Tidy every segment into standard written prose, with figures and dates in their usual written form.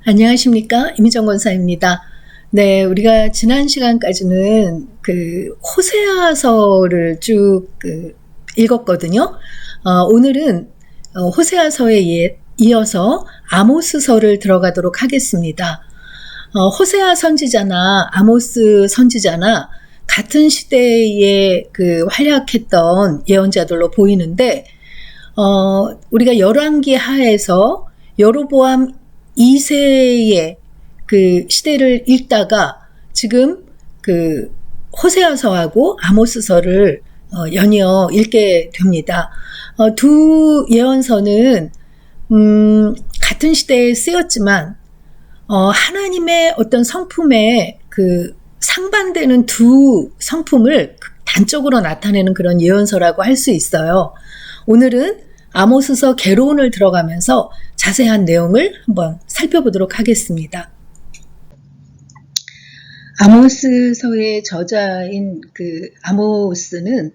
안녕하십니까? 이미정 권사입니다. 네, 우리가 지난 시간까지는 호세아서를 쭉 읽었거든요. 오늘은 호세아서에 이어서 아모스서를 들어가도록 하겠습니다. 호세아 선지자나 아모스 선지자나 같은 시대에 활약했던 예언자들로 보이는데, 우리가 열왕기 하에서 여로보암 2세의 시대를 읽다가 지금 호세아서하고 아모스서를 연이어 읽게 됩니다. 두 예언서는 같은 시대에 쓰였지만 하나님의 어떤 성품에 상반되는 두 성품을 단적으로 나타내는 그런 예언서라고 할 수 있어요. 오늘은 아모스서 개론을 들어가면서 자세한 내용을 한번 살펴보도록 하겠습니다. 아모스서의 저자인 아모스는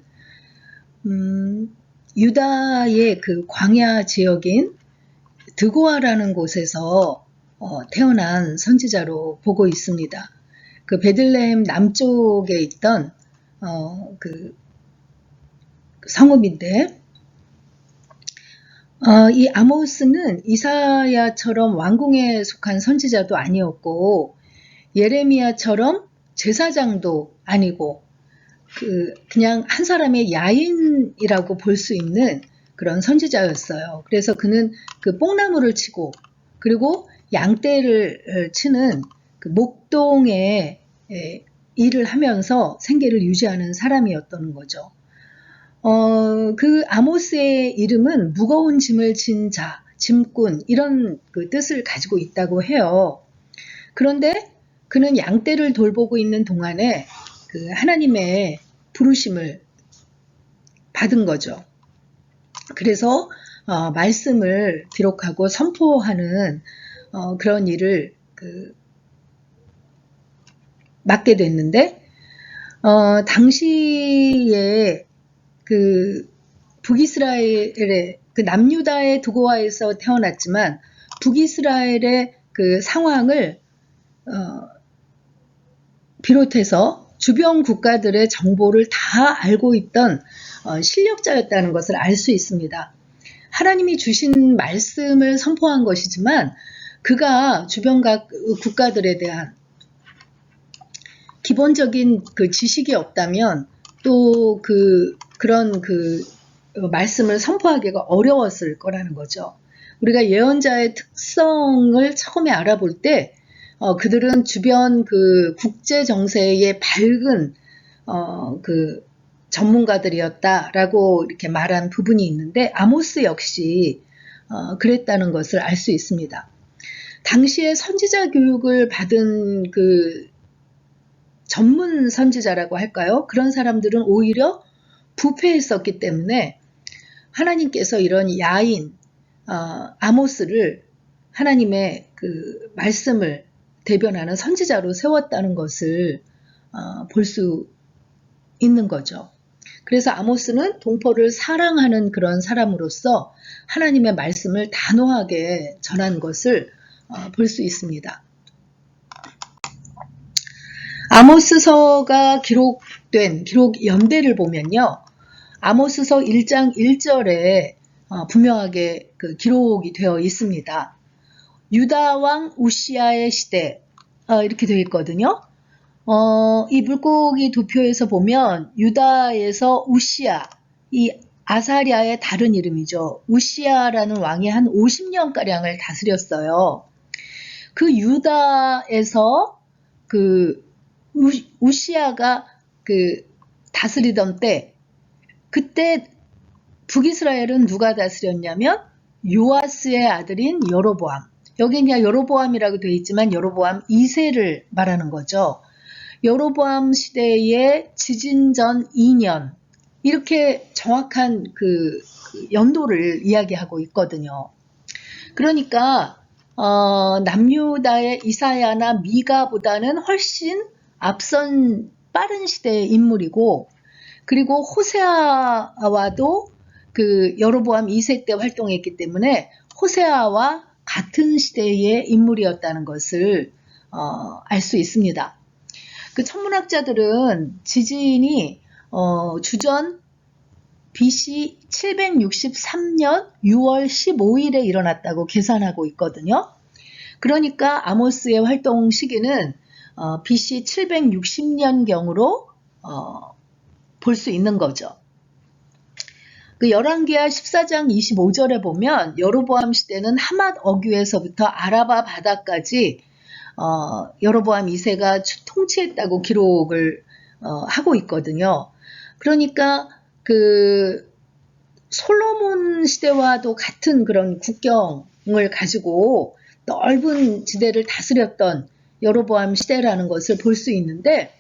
유다의 광야 지역인 드고아라는 곳에서 태어난 선지자로 보고 있습니다. 베들레헴 남쪽에 있던 성읍인데, 이 아모스는 이사야처럼 왕궁에 속한 선지자도 아니었고 예레미야처럼 제사장도 아니고 그냥 한 사람의 야인이라고 볼 수 있는 그런 선지자였어요. 그래서 그는 뽕나무를 치고 그리고 양떼를 치는 목동에 일을 하면서 생계를 유지하는 사람이었던 거죠. 아모스의 이름은 무거운 짐을 진 자, 짐꾼 이런 뜻을 가지고 있다고 해요. 그런데 그는 양떼를 돌보고 있는 동안에 하나님의 부르심을 받은 거죠. 그래서 말씀을 기록하고 선포하는 그런 일을 맡게 됐는데, 당시에 북이스라엘의 남유다의 두고아에서 태어났지만 북이스라엘의 상황을 비롯해서 주변 국가들의 정보를 다 알고 있던 실력자였다는 것을 알 수 있습니다. 하나님이 주신 말씀을 선포한 것이지만 그가 주변 국가들에 대한 기본적인 지식이 없다면 또 그런 말씀을 선포하기가 어려웠을 거라는 거죠. 우리가 예언자의 특성을 처음에 알아볼 때 그들은 주변 국제 정세에 밝은 전문가들이었다라고 이렇게 말한 부분이 있는데, 아모스 역시 그랬다는 것을 알 수 있습니다. 당시에 선지자 교육을 받은 전문 선지자라고 할까요? 그런 사람들은 오히려 부패했었기 때문에 하나님께서 이런 야인 아모스를 하나님의 말씀을 대변하는 선지자로 세웠다는 것을 볼 수 있는 거죠. 그래서 아모스는 동포를 사랑하는 그런 사람으로서 하나님의 말씀을 단호하게 전한 것을 볼 수 있습니다. 아모스서가 기록된 기록 연대를 보면요, 아모스서 1장 1절에 분명하게 기록이 되어 있습니다. 유다 왕 우시아의 시대 이렇게 되어 있거든요. 이 물고기 도표에서 보면 유다에서 우시아, 이 아사랴의 다른 이름이죠. 우시아라는 왕이 한 50년가량을 다스렸어요. 유다에서 우시아가 다스리던 때, 그때 북이스라엘은 누가 다스렸냐면 요아스의 아들인 여로보암. 여기 그냥 여로보암이라고 되어 있지만 여로보암 2세를 말하는 거죠. 여로보암 시대의 지진 전 2년, 이렇게 정확한 연도를 이야기하고 있거든요. 그러니까 남유다의 이사야나 미가보다는 훨씬 앞선 빠른 시대의 인물이고, 그리고 호세아와도 여로보암 2세 때 활동했기 때문에 호세아와 같은 시대의 인물이었다는 것을 알 수 있습니다. 그 천문학자들은 지진이 주전 BC 763년 6월 15일에 일어났다고 계산하고 있거든요. 그러니까 아모스의 활동 시기는 BC 760년경으로 볼 수 있는 거죠. 그 열왕기하 14장 25절에 보면 여로보암 시대는 하맛 어귀에서부터 아라바 바다까지 여로보암 2세가 통치했다고 기록을 하고 있거든요. 그러니까 그 솔로몬 시대와도 같은 그런 국경을 가지고 넓은 지대를 다스렸던 여로보암 시대라는 것을 볼 수 있는데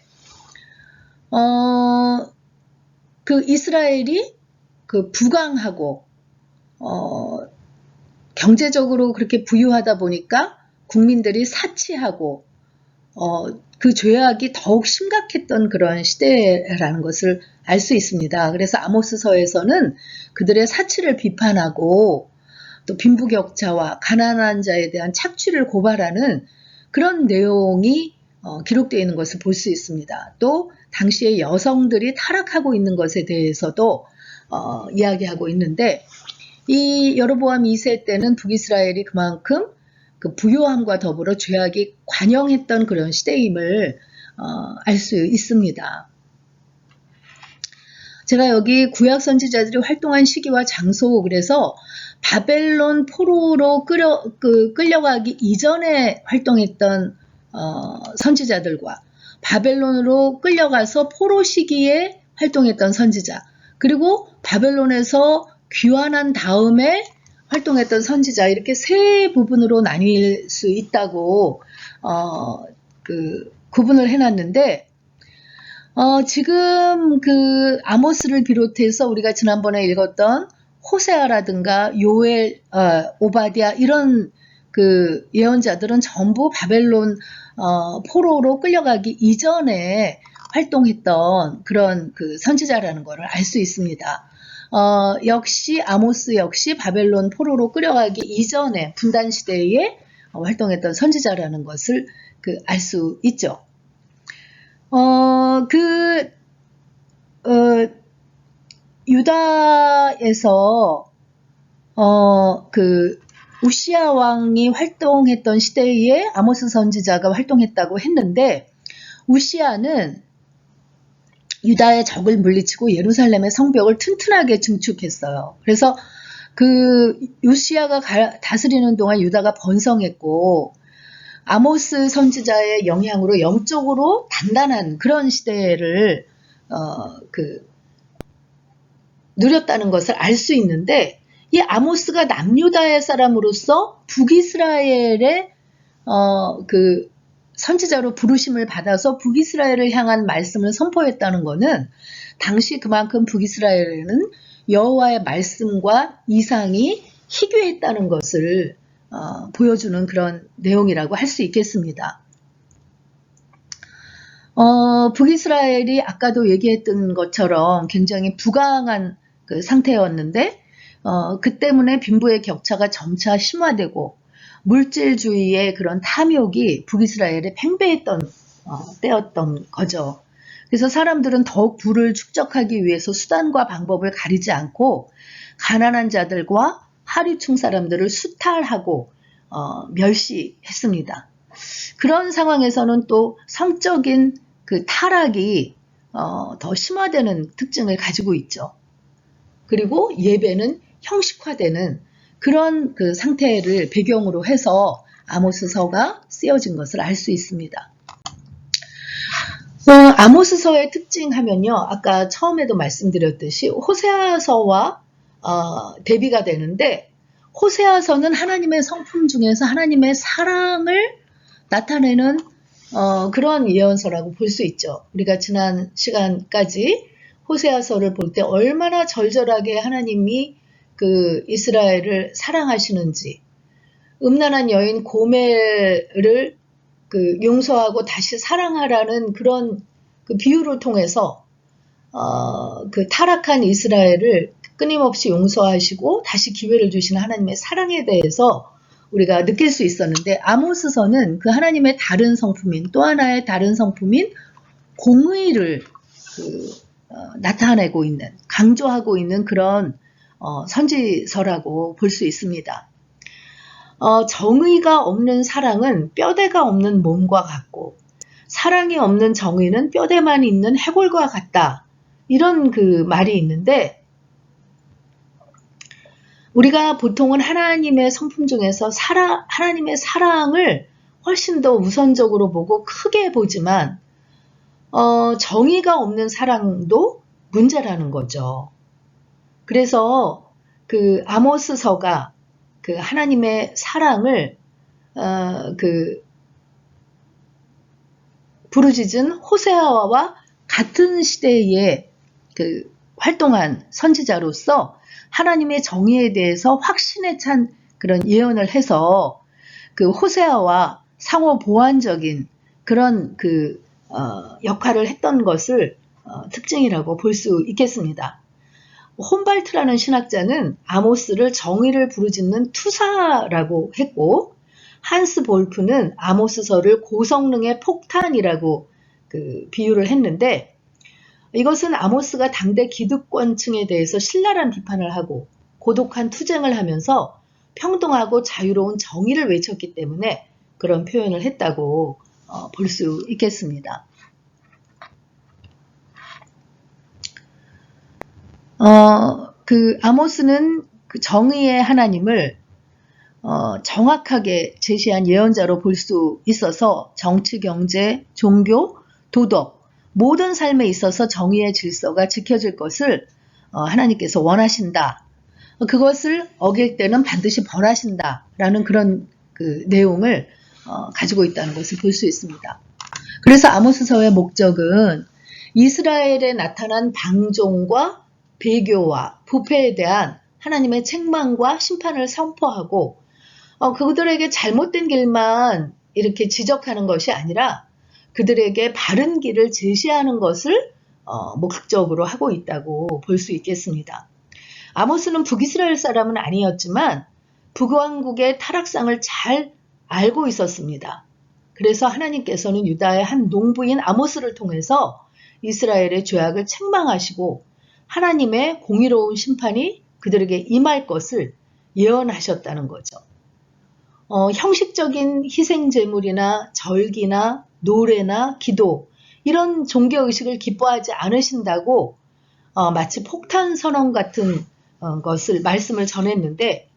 그 이스라엘이 그 부강하고 경제적으로 그렇게 부유하다 보니까 국민들이 사치하고 그 죄악이 더욱 심각했던 그런 시대라는 것을 알 수 있습니다. 그래서 아모스서에서는 그들의 사치를 비판하고 또 빈부격차와 가난한 자에 대한 착취를 고발하는 그런 내용이 기록되어 있는 것을 볼 수 있습니다. 또 당시에 여성들이 타락하고 있는 것에 대해서도 이야기하고 있는데 이 여로보암 2세 때는 북이스라엘이 그만큼 그 부요함과 더불어 죄악이 관영했던 그런 시대임을 알 수 있습니다. 제가 여기 구약 선지자들이 활동한 시기와 장소 그래서 바벨론 포로로 끌려가기 이전에 활동했던 선지자들과 바벨론으로 끌려가서 포로 시기에 활동했던 선지자 그리고 바벨론에서 귀환한 다음에 활동했던 선지자 이렇게 세 부분으로 나뉠 수 있다고 구분을 해놨는데 지금 그 아모스를 비롯해서 우리가 지난번에 읽었던 호세아라든가 요엘, 오바댜 이런 그 예언자들은 전부 바벨론 포로로 끌려가기 이전에 활동했던 그런 그 선지자라는 것을 알 수 있습니다. 역시 아모스 역시 바벨론 포로로 끌려가기 이전에 분단 시대에 활동했던 선지자라는 것을 알 수 있죠. 유다에서 그 우시야 왕이 활동했던 시대에 아모스 선지자가 활동했다고 했는데 우시야는 유다의 적을 물리치고 예루살렘의 성벽을 튼튼하게 증축했어요. 그래서 그 우시야가 다스리는 동안 유다가 번성했고 아모스 선지자의 영향으로 영적으로 단단한 그런 시대를 누렸다는 것을 알 수 있는데 이 아모스가 남유다의 사람으로서 북이스라엘의 그 선지자로 부르심을 받아서 북이스라엘을 향한 말씀을 선포했다는 것은 당시 그만큼 북이스라엘에는 여호와의 말씀과 이상이 희귀했다는 것을 보여주는 그런 내용이라고 할 수 있겠습니다. 북이스라엘이 아까도 얘기했던 것처럼 굉장히 부강한 그 상태였는데 그 때문에 빈부의 격차가 점차 심화되고 물질주의의 그런 탐욕이 북이스라엘에 팽배했던 때였던 거죠. 그래서 사람들은 더욱 부를 축적하기 위해서 수단과 방법을 가리지 않고 가난한 자들과 하류층 사람들을 수탈하고 멸시했습니다. 그런 상황에서는 또 성적인 그 타락이 더 심화되는 특징을 가지고 있죠. 그리고 예배는 형식화되는 그런 그 상태를 배경으로 해서 아모스서가 쓰여진 것을 알 수 있습니다. 아모스서의 특징 하면요. 아까 처음에도 말씀드렸듯이 호세아서와 대비가 되는데 호세아서는 하나님의 성품 중에서 하나님의 사랑을 나타내는 그런 예언서라고 볼 수 있죠. 우리가 지난 시간까지 호세아서를 볼 때 얼마나 절절하게 하나님이 그 이스라엘을 사랑하시는지 음란한 여인 고멜을 그 용서하고 다시 사랑하라는 그런 그 비유를 통해서 그 타락한 이스라엘을 끊임없이 용서하시고 다시 기회를 주시는 하나님의 사랑에 대해서 우리가 느낄 수 있었는데 아모스서는 그 하나님의 다른 성품인 또 하나의 다른 성품인 공의를 나타내고 있는 강조하고 있는 그런 선지서라고 볼 수 있습니다. 정의가 없는 사랑은 뼈대가 없는 몸과 같고 사랑이 없는 정의는 뼈대만 있는 해골과 같다. 이런 그 말이 있는데 우리가 보통은 하나님의 성품 중에서 하나님의 사랑을 훨씬 더 우선적으로 보고 크게 보지만 정의가 없는 사랑도 문제라는 거죠. 그래서 그 아모스서가 그 하나님의 사랑을 부르짖은 호세아와 같은 시대에 그 활동한 선지자로서 하나님의 정의에 대해서 확신에 찬 그런 예언을 해서 그 호세아와 상호 보완적인 그런 그 역할을 했던 것을 특징이라고 볼 수 있겠습니다. 홈발트라는 신학자는 아모스를 정의를 부르짖는 투사라고 했고 한스 볼프는 아모스서를 고성능의 폭탄이라고 비유를 했는데 이것은 아모스가 당대 기득권층에 대해서 신랄한 비판을 하고 고독한 투쟁을 하면서 평등하고 자유로운 정의를 외쳤기 때문에 그런 표현을 했다고 볼 수 있겠습니다. 그 아모스는 그 정의의 하나님을 정확하게 제시한 예언자로 볼 수 있어서 정치, 경제, 종교, 도덕 모든 삶에 있어서 정의의 질서가 지켜질 것을 하나님께서 원하신다. 그것을 어길 때는 반드시 벌하신다라는 그런 그 내용을 가지고 있다는 것을 볼 수 있습니다. 그래서 아모스서의 목적은 이스라엘에 나타난 방종과 배교와 부패에 대한 하나님의 책망과 심판을 선포하고 그들에게 잘못된 길만 이렇게 지적하는 것이 아니라 그들에게 바른 길을 제시하는 것을 목적으로 하고 있다고 볼 수 있겠습니다. 아모스는 북이스라엘 사람은 아니었지만 북왕국의 타락상을 잘 알고 있었습니다. 그래서 하나님께서는 유다의 한 농부인 아모스를 통해서 이스라엘의 죄악을 책망하시고 하나님의 공의로운 심판이 그들에게 임할 것을 예언하셨다는 거죠. 형식적인 희생제물이나 절기나 노래나 기도 이런 종교의식을 기뻐하지 않으신다고 마치 폭탄선언 같은 것을 말씀을 전했는데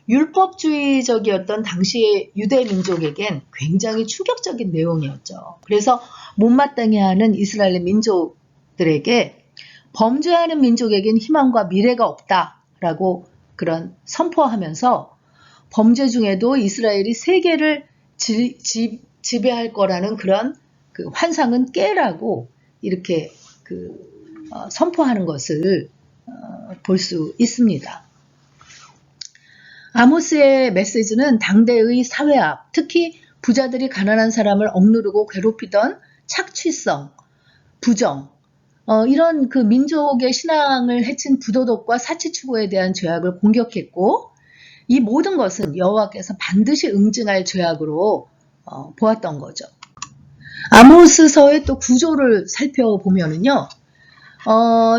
율법주의적이었던 당시의 유대 민족에겐 굉장히 충격적인 내용이었죠. 그래서 못마땅해 하는 이스라엘 민족들에게 범죄하는 민족에겐 희망과 미래가 없다라고 그런 선포하면서 범죄 중에도 이스라엘이 세계를 지배할 거라는 그런 그 환상은 깨라고 이렇게 선포하는 것을 볼 수 있습니다. 아모스의 메시지는 당대의 사회압, 특히 부자들이 가난한 사람을 억누르고 괴롭히던 착취성, 부정, 이런 그 민족의 신앙을 해친 부도덕과 사치 추구에 대한 죄악을 공격했고 이 모든 것은 여호와께서 반드시 응징할 죄악으로 보았던 거죠. 아모스서의 또 구조를 살펴보면은요,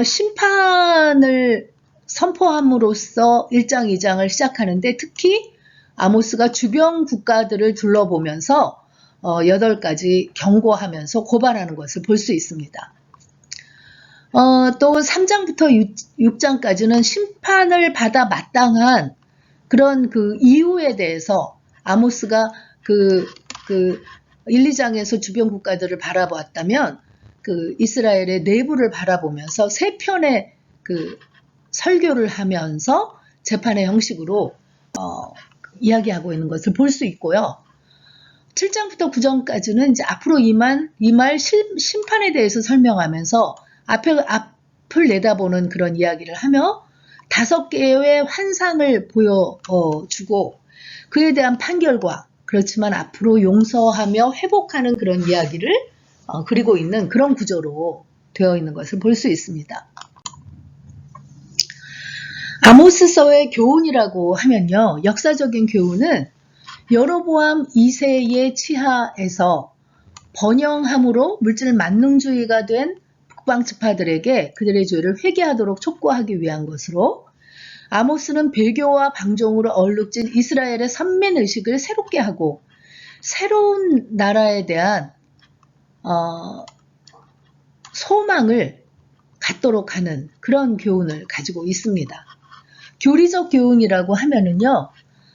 심판을 선포함으로써 1장, 2장을 시작하는데 특히 아모스가 주변 국가들을 둘러보면서 8가지 경고하면서 고발하는 것을 볼 수 있습니다. 또 3장부터 6장까지는 심판을 받아 마땅한 그런 그 이유에 대해서 아모스가 1, 2장에서 주변 국가들을 바라보았다면 그 이스라엘의 내부를 바라보면서 세 편의 그 설교를 하면서 재판의 형식으로 이야기하고 있는 것을 볼 수 있고요. 7장부터 9장까지는 이제 앞으로 임할 심판에 대해서 설명하면서 앞을 내다보는 그런 이야기를 하며 5개의 환상을 보여주고 그에 대한 판결과 그렇지만 앞으로 용서하며 회복하는 그런 이야기를 그리고 있는 그런 구조로 되어 있는 것을 볼 수 있습니다. 아모스서의 교훈이라고 하면요. 역사적인 교훈은 여로보암 2세의 치하에서 번영함으로 물질 만능주의가 된 북방지파들에게 그들의 죄를 회개하도록 촉구하기 위한 것으로, 아모스는 배교와 방종으로 얼룩진 이스라엘의 선민의식을 새롭게 하고 새로운 나라에 대한 소망을 갖도록 하는 그런 교훈을 가지고 있습니다. 교리적 교훈이라고 하면은요,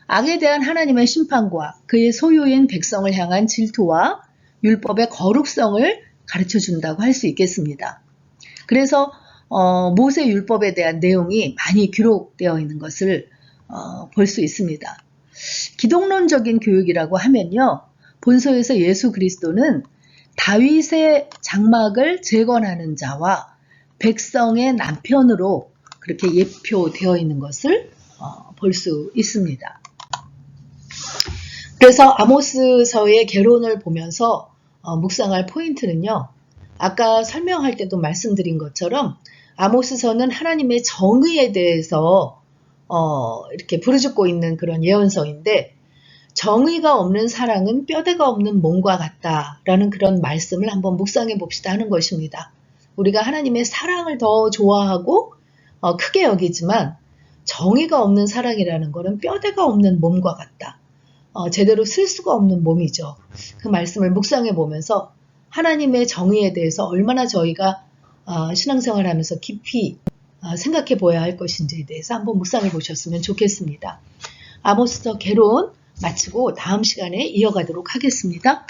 악에 대한 하나님의 심판과 그의 소유인 백성을 향한 질투와 율법의 거룩성을 가르쳐 준다고 할 수 있겠습니다. 그래서 모세 율법에 대한 내용이 많이 기록되어 있는 것을 볼 수 있습니다. 기독론적인 교육이라고 하면요, 본서에서 예수 그리스도는 다윗의 장막을 재건하는 자와 백성의 남편으로 그렇게 예표되어 있는 것을 볼 수 있습니다. 그래서 아모스서의 개론을 보면서 묵상할 포인트는요, 아까 설명할 때도 말씀드린 것처럼 아모스서는 하나님의 정의에 대해서 이렇게 부르짖고 있는 그런 예언서인데, 정의가 없는 사랑은 뼈대가 없는 몸과 같다라는 그런 말씀을 한번 묵상해 봅시다 하는 것입니다. 우리가 하나님의 사랑을 더 좋아하고 크게 여기지만 정의가 없는 사랑이라는 것은 뼈대가 없는 몸과 같다. 제대로 쓸 수가 없는 몸이죠. 그 말씀을 묵상해 보면서 하나님의 정의에 대해서 얼마나 저희가 신앙생활 하면서 깊이 생각해 보아야 할 것인지에 대해서 한번 묵상해 보셨으면 좋겠습니다. 아모스서 개론 마치고 다음 시간에 이어가도록 하겠습니다.